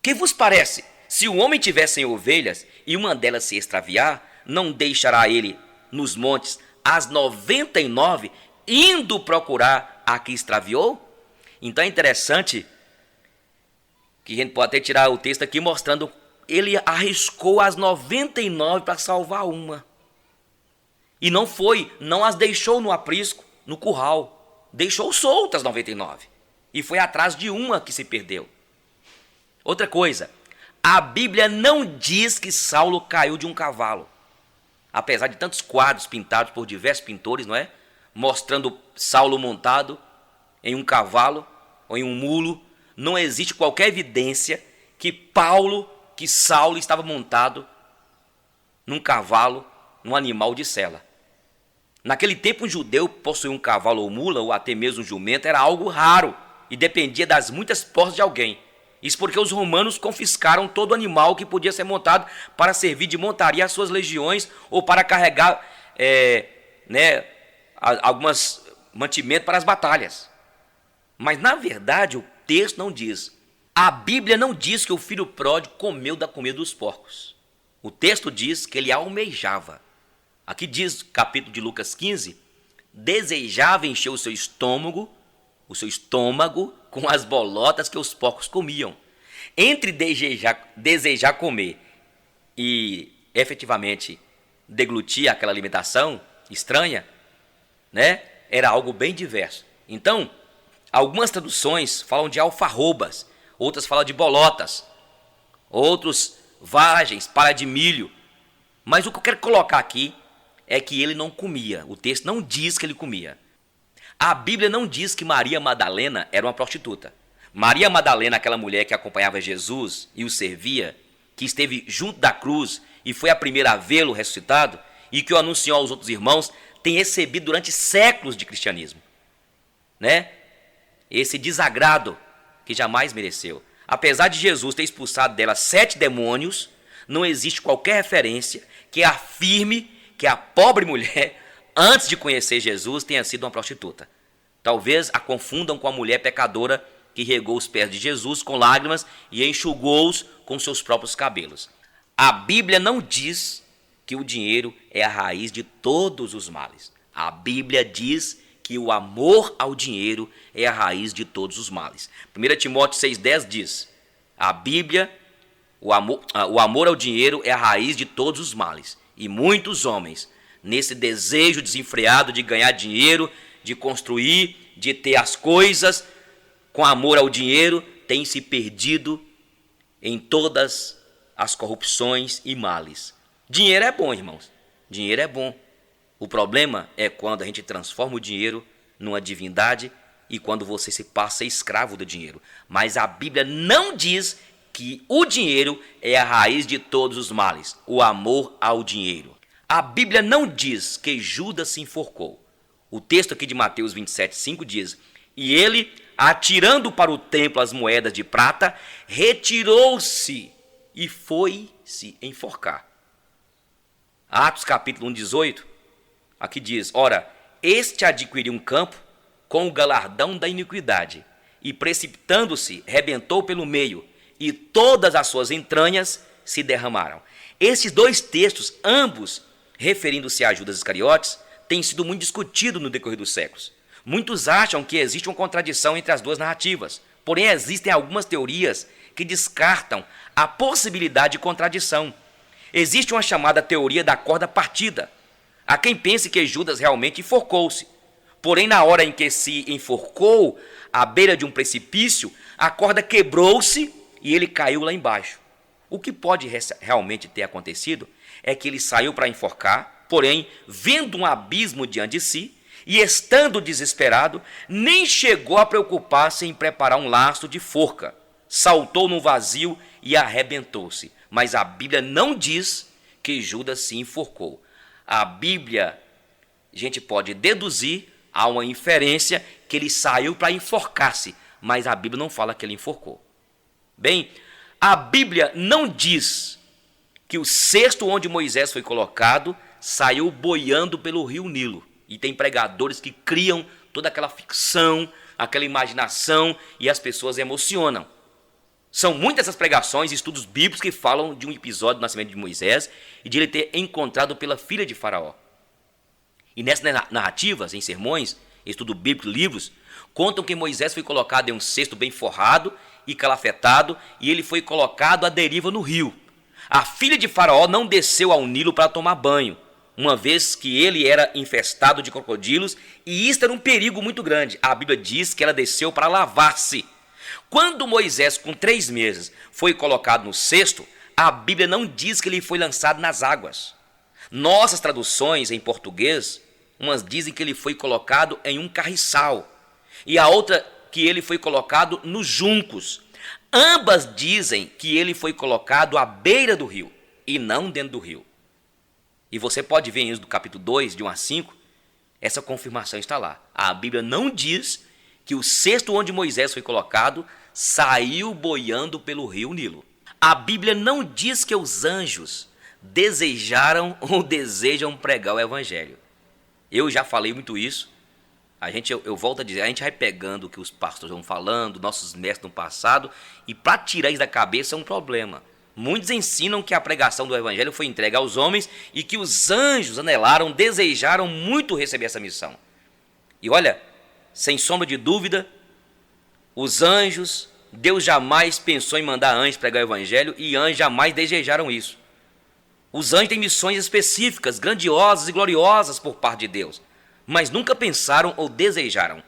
Que vos parece? Se o homem tiver 100 ovelhas e uma delas se extraviar, não deixará ele nos montes as 99 indo procurar a que extraviou? Então é interessante que a gente pode até tirar o texto aqui mostrando ele arriscou as 99 para salvar uma. E não as deixou no aprisco, no curral. Deixou soltas as 99. E foi atrás de uma que se perdeu. Outra coisa, a Bíblia não diz que Saulo caiu de um cavalo. Apesar de tantos quadros pintados por diversos pintores, não é? Mostrando Saulo montado em um cavalo ou em um mulo, não existe qualquer evidência que Saulo estava montado num cavalo, num animal de sela. Naquele tempo, um judeu possuir um cavalo ou mula, ou até mesmo um jumento, era algo raro e dependia das muitas posses de alguém. Isso porque os romanos confiscaram todo animal que podia ser montado para servir de montaria às suas legiões ou para carregar alguns mantimentos para as batalhas. Mas, na verdade, o texto não diz. A Bíblia não diz que o filho pródigo comeu da comida dos porcos. O texto diz que ele almejava. Aqui diz, capítulo de Lucas 15, desejava encher o seu estômago com as bolotas que os porcos comiam. Entre desejar comer e efetivamente deglutir aquela alimentação estranha, né, era algo bem diverso. Então, algumas traduções falam de alfarrobas, outras falam de bolotas, outros vagens, palha de milho. Mas o que eu quero colocar aqui é que ele não comia. O texto não diz que ele comia. A Bíblia não diz que Maria Madalena era uma prostituta. Maria Madalena, aquela mulher que acompanhava Jesus e o servia, que esteve junto da cruz e foi a primeira a vê-lo ressuscitado e que o anunciou aos outros irmãos, tem recebido durante séculos de cristianismo, né? Esse desagrado que jamais mereceu. Apesar de Jesus ter expulsado dela 7 demônios, não existe qualquer referência que afirme que a pobre mulher, antes de conhecer Jesus, tenha sido uma prostituta. Talvez a confundam com a mulher pecadora que regou os pés de Jesus com lágrimas e enxugou-os com seus próprios cabelos. A Bíblia não diz que o dinheiro é a raiz de todos os males. A Bíblia diz que o amor ao dinheiro é a raiz de todos os males. 1 Timóteo 6,10 diz, a Bíblia, o amor ao dinheiro é a raiz de todos os males. E muitos homens, nesse desejo desenfreado de ganhar dinheiro, de construir, de ter as coisas, com amor ao dinheiro, têm se perdido em todas as corrupções e males. Dinheiro é bom, irmãos. Dinheiro é bom. O problema é quando a gente transforma o dinheiro numa divindade e quando você se passa escravo do dinheiro. Mas a Bíblia não diz que o dinheiro é a raiz de todos os males, o amor ao dinheiro. A Bíblia não diz que Judas se enforcou. O texto aqui de Mateus 27:5 diz: e ele, atirando para o templo as moedas de prata, retirou-se e foi se enforcar. Atos capítulo 1:18, aqui diz: ora, este adquiriu um campo com o galardão da iniquidade, e precipitando-se, rebentou pelo meio, e todas as suas entranhas se derramaram. Esses dois textos, ambos referindo-se a Judas Iscariotes, têm sido muito discutidos no decorrer dos séculos. Muitos acham que existe uma contradição entre as duas narrativas, porém existem algumas teorias que descartam a possibilidade de contradição. Existe uma chamada teoria da corda partida. Há quem pense que Judas realmente enforcou-se, porém na hora em que se enforcou à beira de um precipício, a corda quebrou-se e ele caiu lá embaixo. O que pode realmente ter acontecido é que ele saiu para enforcar, porém, vendo um abismo diante de si, e estando desesperado, nem chegou a preocupar-se em preparar um laço de forca. Saltou no vazio e arrebentou-se. Mas a Bíblia não diz que Judas se enforcou. A Bíblia, a gente pode deduzir, há uma inferência que ele saiu para enforcar-se, mas a Bíblia não fala que ele enforcou. Bem, a Bíblia não diz que o cesto onde Moisés foi colocado saiu boiando pelo rio Nilo. E tem pregadores que criam toda aquela ficção, aquela imaginação, e as pessoas emocionam. São muitas essas pregações e estudos bíblicos que falam de um episódio do nascimento de Moisés e de ele ter encontrado pela filha de Faraó. E nessas narrativas, em sermões, estudo bíblico, livros, contam que Moisés foi colocado em um cesto bem forrado e calafetado, e ele foi colocado à deriva no rio. A filha de Faraó não desceu ao Nilo para tomar banho, uma vez que ele era infestado de crocodilos, e isto era um perigo muito grande. A Bíblia diz que ela desceu para lavar-se. Quando Moisés, com 3 meses, foi colocado no cesto, a Bíblia não diz que ele foi lançado nas águas. Nossas traduções em português, umas dizem que ele foi colocado em um carriçal, e a outra que ele foi colocado nos juncos. Ambas dizem que ele foi colocado à beira do rio, e não dentro do rio. E você pode ver em Êxodo capítulo 2, de 1 a 5, essa confirmação está lá. A Bíblia não diz que o cesto onde Moisés foi colocado saiu boiando pelo rio Nilo. A Bíblia não diz que os anjos desejaram ou desejam pregar o evangelho. Eu já falei muito isso. Eu volto a dizer, a gente vai pegando o que os pastores vão falando, nossos mestres no passado, e para tirar isso da cabeça é um problema. Muitos ensinam que a pregação do evangelho foi entregue aos homens e que os anjos anelaram, desejaram muito receber essa missão. E olha, sem sombra de dúvida, os anjos, Deus jamais pensou em mandar anjos pregar o evangelho, e anjos jamais desejaram isso. Os anjos têm missões específicas, grandiosas e gloriosas por parte de Deus, mas nunca pensaram ou desejaram.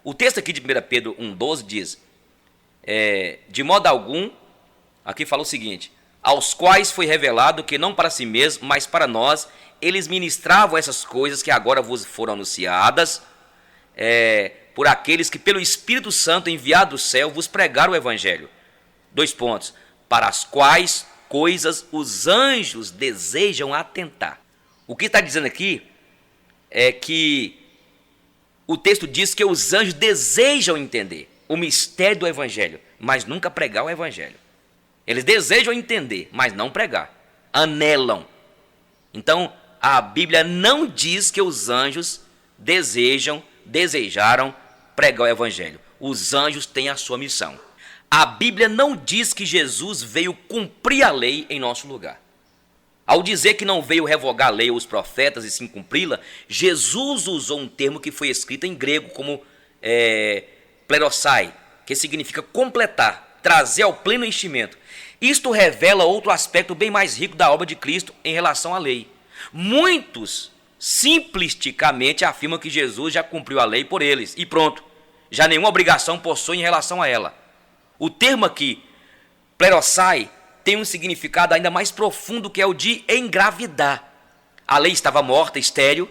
O texto aqui de 1 Pedro 1,12 diz, de modo algum, aqui fala o seguinte: aos quais foi revelado que não para si mesmo, mas para nós, eles ministravam essas coisas que agora vos foram anunciadas, por aqueles que pelo Espírito Santo enviado do céu vos pregaram o evangelho. 2 pontos. Para as quais coisas os anjos desejam atentar. O que está dizendo aqui é que o texto diz que os anjos desejam entender o mistério do evangelho, mas nunca pregar o evangelho. Eles desejam entender, mas não pregar. Anelam. Então, a Bíblia não diz que os anjos desejaram pregar o evangelho. Os anjos têm a sua missão. A Bíblia não diz que Jesus veio cumprir a lei em nosso lugar. Ao dizer que não veio revogar a lei ou os profetas e sim cumpri-la, Jesus usou um termo que foi escrito em grego como plerosai, que significa completar, trazer ao pleno enchimento. Isto revela outro aspecto bem mais rico da obra de Cristo em relação à lei. Muitos simplisticamente afirmam que Jesus já cumpriu a lei por eles e pronto, já nenhuma obrigação possui em relação a ela. O termo aqui, plerosai, tem um significado ainda mais profundo, que é o de engravidar. A lei estava morta, estéril,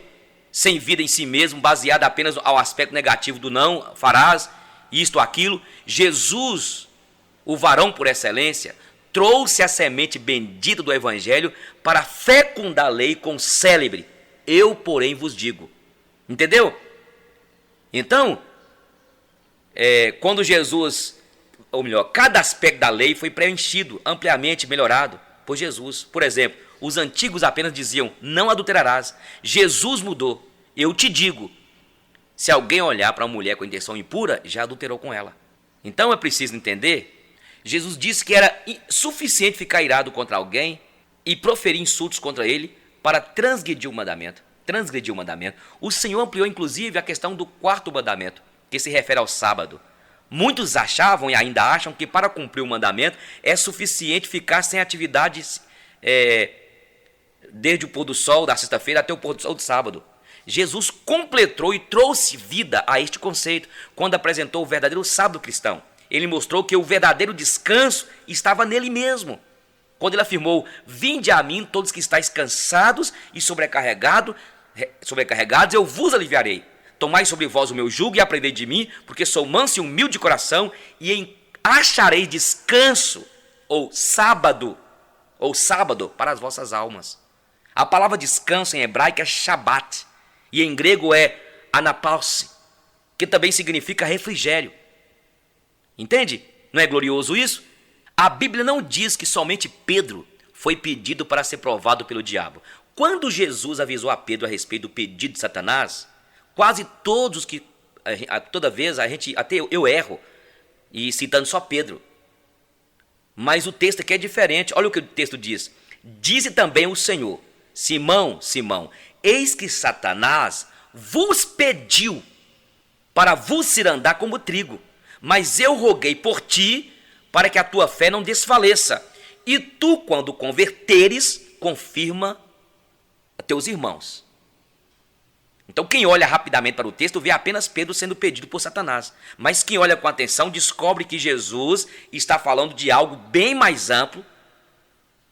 sem vida em si mesmo, baseada apenas ao aspecto negativo do não farás, isto, aquilo. Jesus, o varão por excelência, trouxe a semente bendita do evangelho para fecundar a lei com o célebre: eu, porém, vos digo. Entendeu? Então, quando Jesus, ou melhor, cada aspecto da lei foi preenchido, ampliamente melhorado por Jesus. Por exemplo, os antigos apenas diziam, não adulterarás. Jesus mudou. Eu te digo, se alguém olhar para uma mulher com intenção impura, já adulterou com ela. Então é preciso entender, Jesus disse que era suficiente ficar irado contra alguém e proferir insultos contra ele para transgredir o mandamento. O Senhor ampliou inclusive a questão do quarto mandamento, que se refere ao sábado. Muitos achavam e ainda acham que para cumprir o mandamento é suficiente ficar sem atividades desde o pôr do sol da sexta-feira até o pôr do sol do sábado. Jesus completou e trouxe vida a este conceito quando apresentou o verdadeiro sábado cristão. Ele mostrou que o verdadeiro descanso estava nele mesmo. Quando ele afirmou, vinde a mim todos que estáis cansados e sobrecarregados, eu vos aliviarei. Tomai sobre vós o meu jugo e aprendei de mim, porque sou manso e humilde de coração, e acharei descanso, ou sábado para as vossas almas. A palavra descanso em hebraico é Shabbat, e em grego é anapausi, que também significa refrigério. Entende? Não é glorioso isso? A Bíblia não diz que somente Pedro foi pedido para ser provado pelo diabo. Quando Jesus avisou a Pedro a respeito do pedido de Satanás, quase todos que, toda vez, até eu erro, e citando só Pedro. Mas o texto aqui é diferente. Olha o que o texto diz. Disse também o Senhor, Simão, Simão, eis que Satanás vos pediu para vos cirandar como trigo, mas eu roguei por ti para que a tua fé não desfaleça. E tu, quando converteres, confirma a teus irmãos. Então quem olha rapidamente para o texto vê apenas Pedro sendo pedido por Satanás. Mas quem olha com atenção descobre que Jesus está falando de algo bem mais amplo.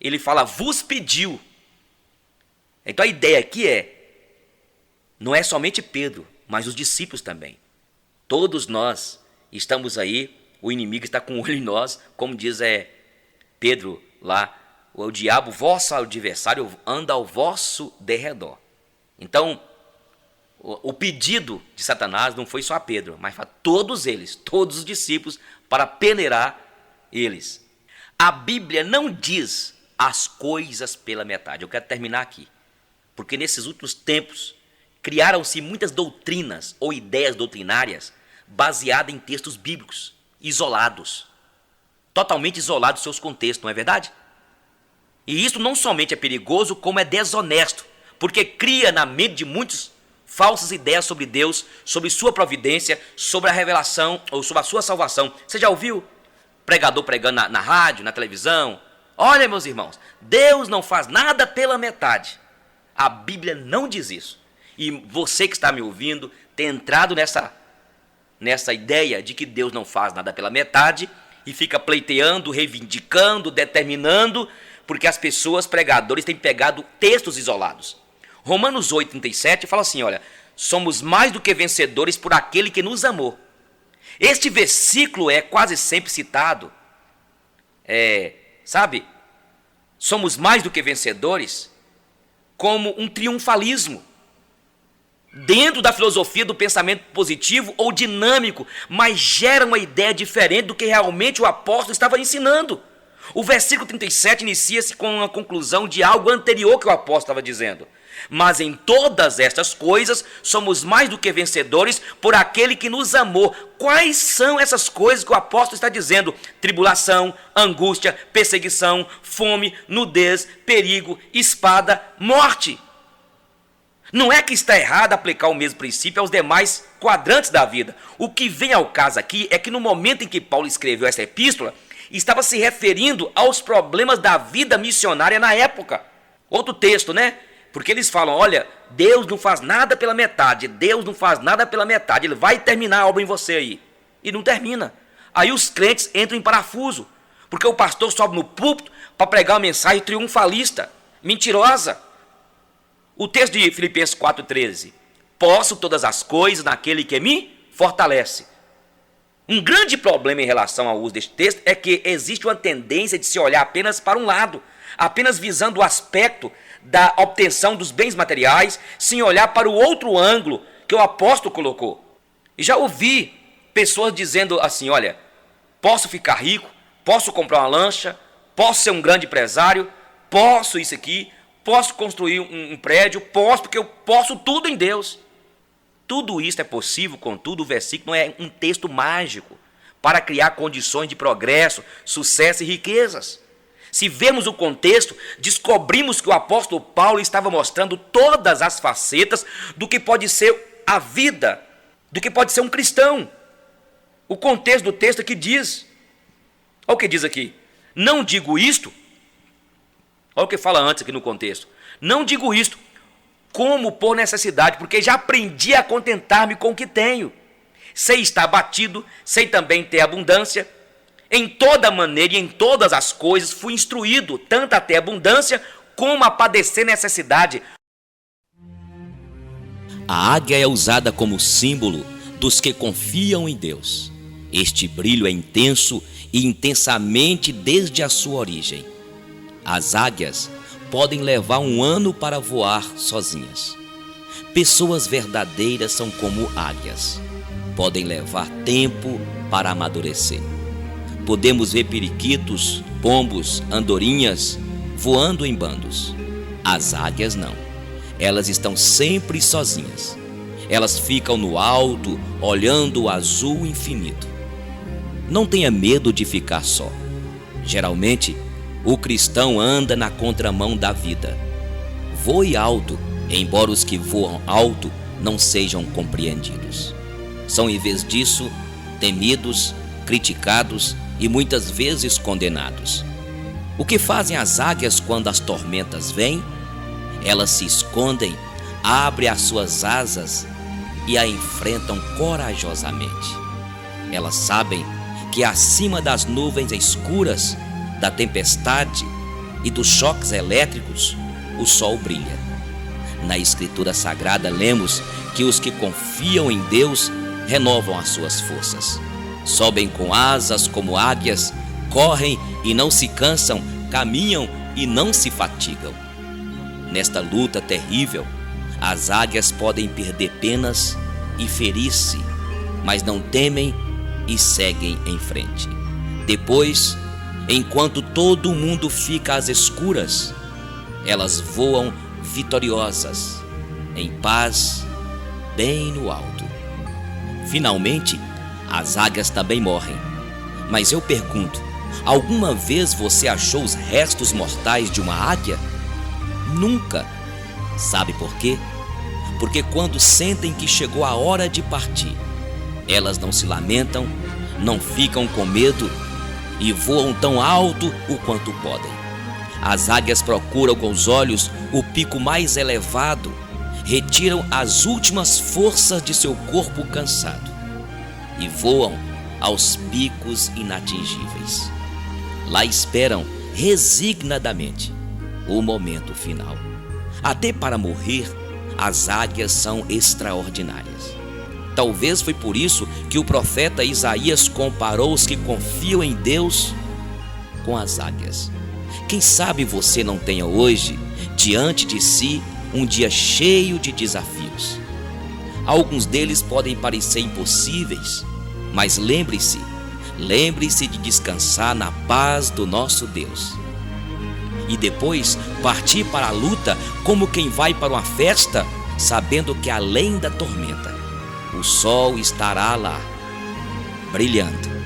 Ele fala, vos pediu. Então a ideia aqui não é somente Pedro, mas os discípulos também. Todos nós estamos aí, o inimigo está com o olho em nós, como diz Pedro lá, o diabo, vosso adversário, anda ao vosso derredor. Então, o pedido de Satanás não foi só a Pedro, mas para todos eles, todos os discípulos, para peneirar eles. A Bíblia não diz as coisas pela metade. Eu quero terminar aqui, porque nesses últimos tempos criaram-se muitas doutrinas ou ideias doutrinárias baseadas em textos bíblicos, isolados, totalmente isolados dos seus contextos, não é verdade? E isso não somente é perigoso, como é desonesto, porque cria na mente de muitos falsas ideias sobre Deus, sobre sua providência, sobre a revelação ou sobre a sua salvação. Você já ouviu pregador pregando na rádio, na televisão? Olha, meus irmãos, Deus não faz nada pela metade. A Bíblia não diz isso. E você que está me ouvindo tem entrado nessa ideia de que Deus não faz nada pela metade e fica pleiteando, reivindicando, determinando, porque as pessoas, pregadores, têm pegado textos isolados. Romanos 8,37 fala assim, olha, somos mais do que vencedores por aquele que nos amou. Este versículo é quase sempre citado, somos mais do que vencedores, como um triunfalismo, dentro da filosofia do pensamento positivo ou dinâmico, mas gera uma ideia diferente do que realmente o apóstolo estava ensinando. O versículo 37 inicia-se com a conclusão de algo anterior que o apóstolo estava dizendo. Mas em todas estas coisas somos mais do que vencedores por aquele que nos amou. Quais são essas coisas que o apóstolo está dizendo? Tribulação, angústia, perseguição, fome, nudez, perigo, espada, morte. Não é que está errado aplicar o mesmo princípio aos demais quadrantes da vida. O que vem ao caso aqui é que no momento em que Paulo escreveu essa epístola, estava se referindo aos problemas da vida missionária na época. Outro texto, né? Porque eles falam, olha, Deus não faz nada pela metade, Deus não faz nada pela metade, Ele vai terminar a obra em você aí. E não termina. Aí os crentes entram em parafuso, porque o pastor sobe no púlpito para pregar uma mensagem triunfalista, mentirosa. O texto de Filipenses 4,13, posso todas as coisas naquele que me fortalece. Um grande problema em relação ao uso deste texto é que existe uma tendência de se olhar apenas para um lado, apenas visando o aspecto da obtenção dos bens materiais, sem olhar para o outro ângulo que o apóstolo colocou. E já ouvi pessoas dizendo assim: olha, posso ficar rico, posso comprar uma lancha, posso ser um grande empresário, posso isso aqui, posso construir um prédio, posso, porque eu posso tudo em Deus. Tudo isso é possível, contudo, o versículo não é um texto mágico para criar condições de progresso, sucesso e riquezas. Se vemos o contexto, descobrimos que o apóstolo Paulo estava mostrando todas as facetas do que pode ser a vida, do que pode ser um cristão. O contexto do texto aqui diz, olha o que diz aqui: não digo isto, olha o que fala antes aqui no contexto, não digo isto como por necessidade, porque já aprendi a contentar-me com o que tenho. Sei estar abatido, sei também ter abundância. Em toda maneira e em todas as coisas fui instruído, tanto a ter abundância como a padecer necessidade. A águia é usada como símbolo dos que confiam em Deus. Este brilho é intenso e intensamente desde a sua origem. As águias podem levar 1 ano para voar sozinhas. Pessoas verdadeiras são como águias. Podem levar tempo para amadurecer. Podemos ver periquitos, pombos, andorinhas voando em bandos. As águias não. Elas estão sempre sozinhas. Elas ficam no alto, olhando o azul infinito. Não tenha medo de ficar só. Geralmente, o cristão anda na contramão da vida. Voe alto, embora os que voam alto não sejam compreendidos. São, em vez disso, temidos, criticados e muitas vezes condenados. O que fazem as águias quando as tormentas vêm? Elas se escondem, abrem as suas asas e a enfrentam corajosamente. Elas sabem que acima das nuvens escuras, da tempestade e dos choques elétricos, o sol brilha. Na Escritura Sagrada lemos que os que confiam em Deus renovam as suas forças. Sobem com asas como águias, correm e não se cansam, caminham e não se fatigam. Nesta luta terrível, as águias podem perder penas e ferir-se, mas não temem e seguem em frente. Depois, enquanto todo mundo fica às escuras, elas voam vitoriosas, em paz, bem no alto. Finalmente, as águias também morrem. Mas eu pergunto, alguma vez você achou os restos mortais de uma águia? Nunca. Sabe por quê? Porque quando sentem que chegou a hora de partir, elas não se lamentam, não ficam com medo e voam tão alto o quanto podem. As águias procuram com os olhos o pico mais elevado, retiram as últimas forças de seu corpo cansado e voam aos picos inatingíveis. Lá esperam resignadamente o momento final. Até para morrer, as águias são extraordinárias. Talvez foi por isso que o profeta Isaías comparou os que confiam em Deus com as águias. Quem sabe você não tenha hoje, diante de si, um dia cheio de desafios. Alguns deles podem parecer impossíveis, mas lembre-se de descansar na paz do nosso Deus. E depois partir para a luta como quem vai para uma festa, sabendo que além da tormenta, o sol estará lá, brilhando.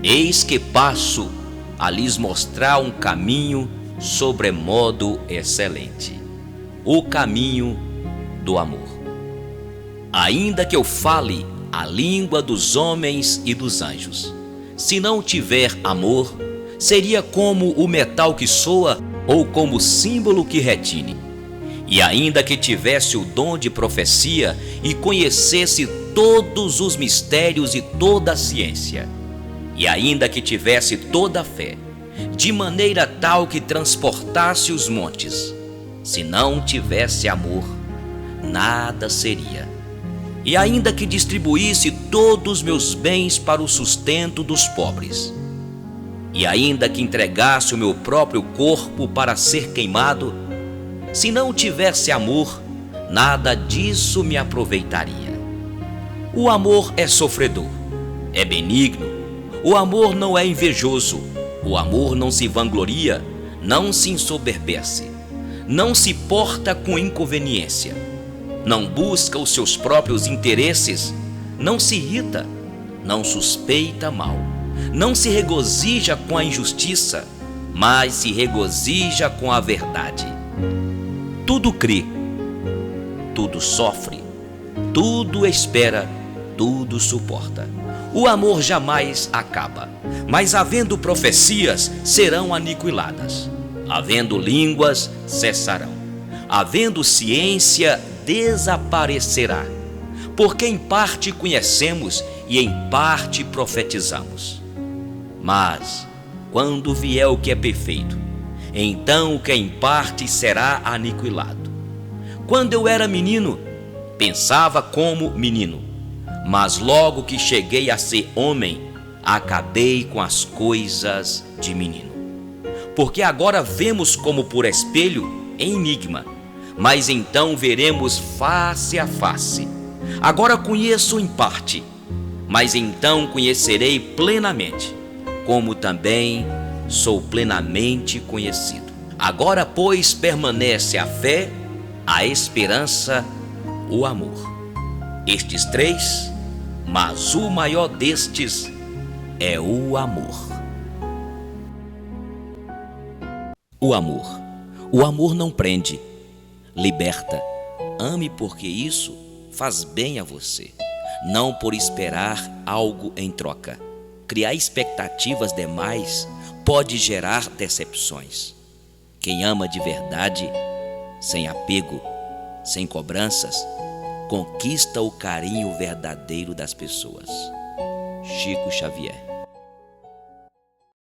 Eis que passo a lhes mostrar um caminho sobremodo excelente, o caminho do amor. Ainda que eu fale a língua dos homens e dos anjos, se não tiver amor, seria como o metal que soa ou como o símbolo que retine. E ainda que tivesse o dom de profecia e conhecesse todos os mistérios e toda a ciência, e ainda que tivesse toda a fé, de maneira tal que transportasse os montes, se não tivesse amor, nada seria. E ainda que distribuísse todos os meus bens para o sustento dos pobres, e ainda que entregasse o meu próprio corpo para ser queimado, se não tivesse amor, nada disso me aproveitaria. O amor é sofredor, é benigno. O amor não é invejoso. O amor não se vangloria, não se ensoberbece, não se porta com inconveniência, não busca os seus próprios interesses, não se irrita, não suspeita mal, não se regozija com a injustiça, mas se regozija com a verdade. Tudo crê, tudo sofre, tudo espera, tudo suporta. O amor jamais acaba, mas havendo profecias, serão aniquiladas. Havendo línguas, cessarão. Havendo ciência, desaparecerá. Porque em parte conhecemos e em parte profetizamos. Mas, quando vier o que é perfeito, então o que é em parte será aniquilado. Quando eu era menino, pensava como menino, mas logo que cheguei a ser homem, acabei com as coisas de menino. Porque agora vemos como por espelho, em enigma, mas então veremos face a face. Agora conheço em parte, mas então conhecerei plenamente, como também sou plenamente conhecido. Agora, pois, permanece a fé, a esperança, o amor. Estes três, mas o maior destes é o amor. O amor. O amor não prende, liberta. Ame porque isso faz bem a você, não por esperar algo em troca. Criar expectativas demais pode gerar decepções. Quem ama de verdade, sem apego, sem cobranças, conquista o carinho verdadeiro das pessoas. Chico Xavier.